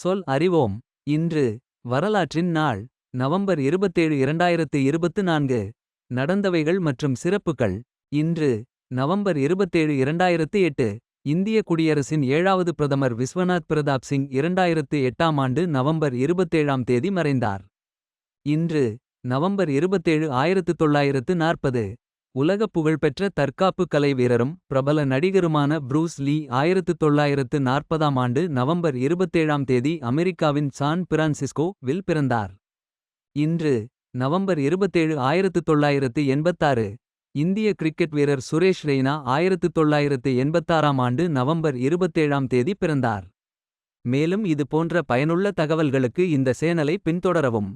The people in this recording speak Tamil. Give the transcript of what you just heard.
சொல் அறிவோம். இன்று வரலாற்றின் நாள். நவம்பர் 27 2024. நடந்தவைகள் மற்றும் சிறப்புகள். இன்று நவம்பர் 27 2008. இந்திய குடியரசின் 7வது பிரதமர் விஸ்வநாத் பிரதாப் சிங் 2008ஆம் ஆண்டு நவம்பர் 27ஆம் தேதி மறைந்தார். இன்று நவம்பர் 27 1940. உலக புகழ்பெற்ற தற்காப்பு கலை வீரரும் பிரபல நடிகருமான ப்ரூஸ் லீ 1940ஆம் ஆண்டு நவம்பர் 27ஆம் தேதி அமெரிக்காவின் சான் பிரான்சிஸ்கோ வில் பிறந்தார். இன்று நவம்பர் 27 1986. இந்திய கிரிக்கெட் வீரர் சுரேஷ் ரெய்னா 1986ஆம் ஆண்டு நவம்பர் 27ஆம் தேதி பிறந்தார். மேலும் இது போன்ற பயனுள்ள தகவல்களுக்கு இந்த சேனலை பின்தொடரவும்.